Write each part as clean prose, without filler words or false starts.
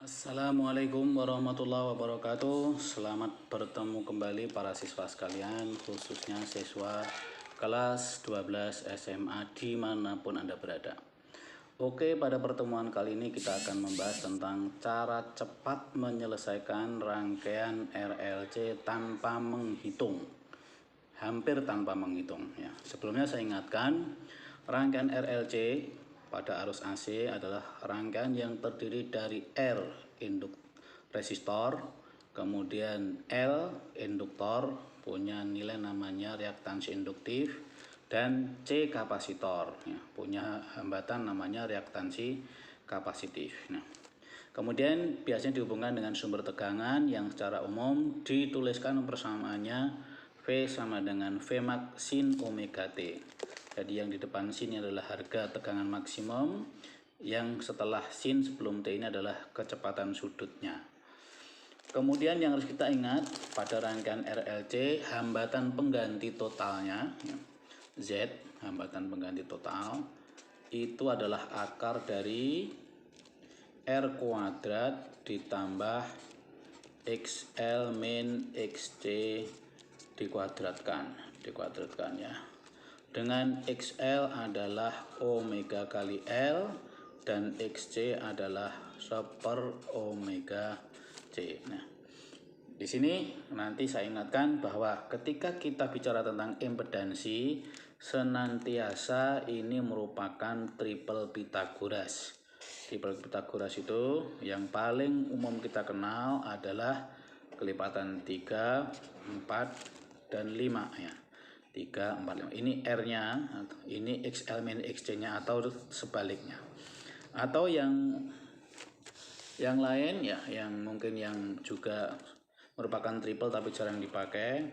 Assalamualaikum warahmatullahi wabarakatuh. Selamat bertemu kembali para siswa sekalian, khususnya siswa kelas 12 SMA dimanapun Anda berada. Oke, pada pertemuan kali ini kita akan membahas tentang cara cepat menyelesaikan rangkaian RLC tanpa menghitung. Hampir tanpa menghitung ya. Sebelumnya saya ingatkan, rangkaian RLC pada arus AC adalah rangkaian yang terdiri dari R induk resistor, kemudian L induktor punya nilai namanya reaktansi induktif, dan C kapasitor ya, punya hambatan namanya reaktansi kapasitif. Nah, kemudian biasanya dihubungkan dengan sumber tegangan yang secara umum dituliskan persamaannya V sama dengan V max sin omega T. Jadi yang di depan sin adalah harga tegangan maksimum, yang setelah sin sebelum T ini adalah kecepatan sudutnya. Kemudian yang harus kita ingat pada rangkaian RLC, hambatan pengganti totalnya Z, hambatan pengganti total itu adalah akar dari R kuadrat ditambah XL min XC dikuadratkan ya. Dengan XL adalah omega kali L dan XC adalah seper omega C. Nah, di sini nanti saya ingatkan bahwa ketika kita bicara tentang impedansi, senantiasa ini merupakan triple Pythagoras. Triple Pythagoras itu yang paling umum kita kenal adalah kelipatan 3, 4, dan 5 ya. 3, 4, 5. Ini R-nya, ini XL min XC-nya atau sebaliknya. Atau yang lain ya, yang mungkin yang juga merupakan triple tapi jarang dipakai,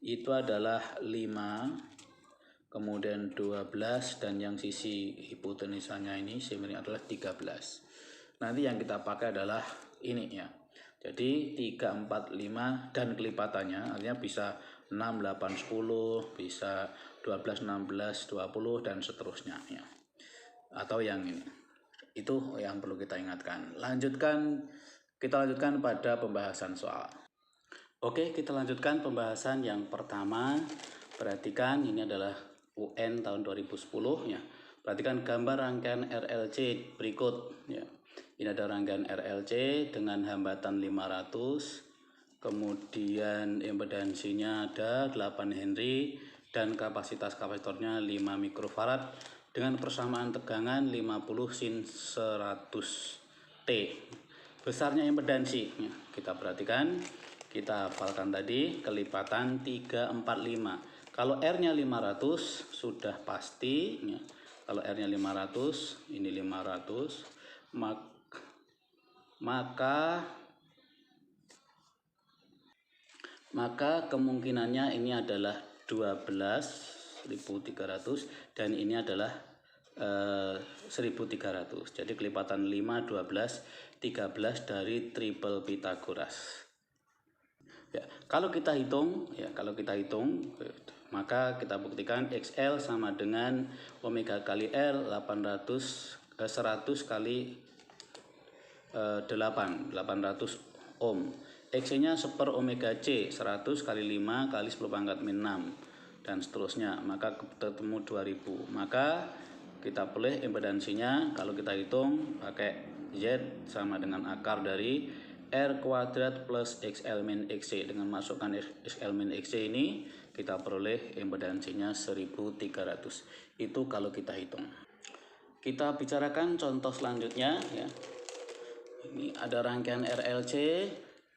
itu adalah 5, kemudian 12, dan yang sisi hipotenusanya ini semiring adalah 13. Nanti yang kita pakai adalah ini ya. Jadi 3, 4, 5 dan kelipatannya artinya bisa 6, 8, 10, bisa 12, 16, 20 dan seterusnya ya. Atau yang ini. Itu yang perlu kita ingatkan. Kita lanjutkan pada pembahasan soal. Oke, kita lanjutkan pembahasan yang pertama. Perhatikan ini adalah UN tahun 2010 ya. Perhatikan gambar rangkaian RLC berikut ya. Ini ada rangkaian RLC dengan hambatan 500, kemudian impedansinya ada 8 Henry dan kapasitas kapasitornya 5 mikrofarad dengan persamaan tegangan 50 sin 100 T. Besarnya impedansi ya, kita perhatikan, kita hafalkan tadi kelipatan 3, 4, 5. Kalau R-nya 500 sudah pasti ya. Kalau R-nya 500, ini 500, maka kemungkinannya ini adalah 12.300 dan ini adalah 1.300. Jadi kelipatan 5, 12, 13 dari triple Pythagoras. Ya, kalau kita hitung maka kita buktikan XL sama dengan omega kali L 100 kali 800 ohm. XC-nya seper omega C 100 kali 5 kali 10 pangkat min 6 dan seterusnya, maka ketemu 2000. Maka kita pilih impedansinya, kalau kita hitung pakai Z sama dengan akar dari R kuadrat plus XL min XC. Dengan masukkan XL min XC ini kita peroleh impedansinya 1300. Itu kalau kita hitung. Kita bicarakan contoh selanjutnya ya. Ini ada rangkaian RLC,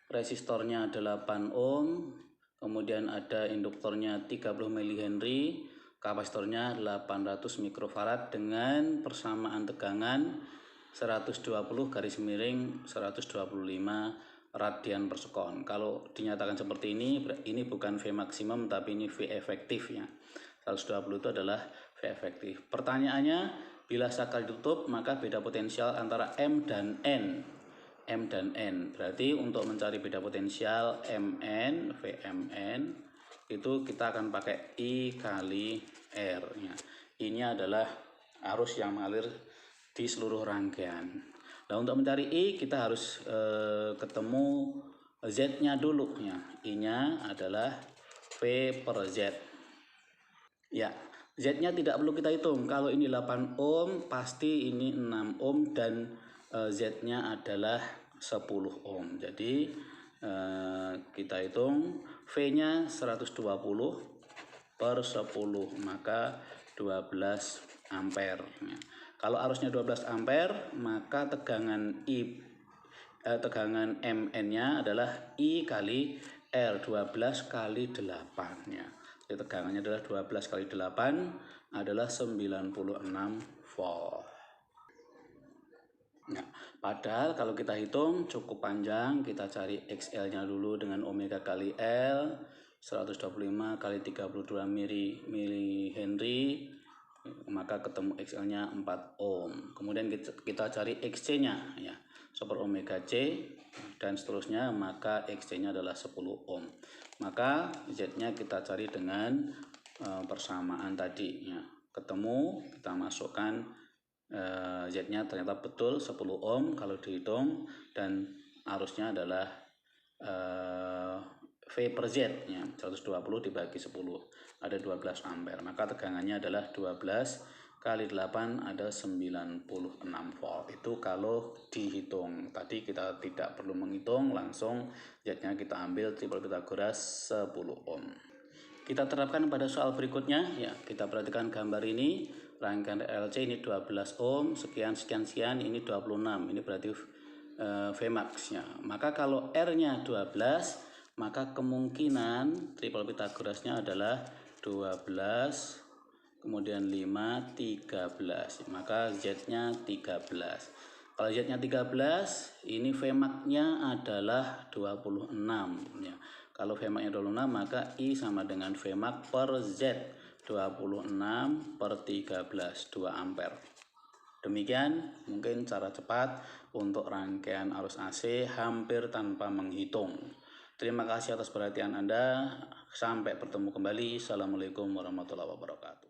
resistornya 8 ohm, kemudian ada induktornya 30 mH, kapasitornya 800 mikrofarad dengan persamaan tegangan 120 garis miring 125 radian per sekon. Kalau dinyatakan seperti ini bukan V maksimum tapi ini V efektif ya. 120 itu adalah V efektif. Pertanyaannya, bila saklar ditutup maka beda potensial antara M dan N. Berarti untuk mencari beda potensial Mn, Vmn itu kita akan pakai I kali R ya. Ini adalah arus yang mengalir di seluruh rangkaian. Nah, untuk mencari I kita harus ketemu Z-nya dulu ya. I-nya adalah V per Z. Ya, Z-nya tidak perlu kita hitung. Kalau ini 8 ohm, pasti ini 6 ohm dan Z-nya adalah 10 ohm. Jadi kita hitung V-nya 120 per 10, maka 12 ampere. Kalau arusnya 12 ampere, maka tegangan Mn-nya adalah I kali R, 12 kali 8 ya. Jadi tegangannya adalah 12 kali 8 adalah 96 volt. Nah, padahal kalau kita hitung cukup panjang, kita cari XL-nya dulu dengan omega kali L, 125 kali 32 mili Henry, maka ketemu XL-nya 4 ohm. Kemudian kita cari XC-nya ya, super omega C dan seterusnya, maka XC-nya adalah 10 ohm. Maka Z-nya kita cari dengan persamaan tadi ya. Ketemu, kita masukkan Z-nya ternyata betul 10 ohm kalau dihitung, dan arusnya adalah V per Z ya, 120 dibagi 10 ada 12 ampere, maka tegangannya adalah 12 kali 8 ada 96 volt. Itu kalau dihitung. Tadi kita tidak perlu menghitung, langsung Z-nya kita ambil triple Pythagoras 10 ohm. Kita terapkan pada soal berikutnya ya. Kita perhatikan gambar ini, rangkaian LC ini 12 ohm, sekian ini 26. Ini berarti Vmax ya. Maka kalau R-nya 12, maka kemungkinan triple Pythagorasnya adalah 12 kemudian 5 13, maka Z-nya 13. Kalau Z-nya 13, ini Vmax-nya adalah 26 ya. Kalau Vmax-nya 26, maka I sama dengan Vmax per Z, 26 per 13, 2 ampere. Demikian mungkin cara cepat untuk rangkaian arus AC hampir tanpa menghitung. Terima kasih atas perhatian Anda. Sampai bertemu kembali. Assalamualaikum warahmatullahi wabarakatuh.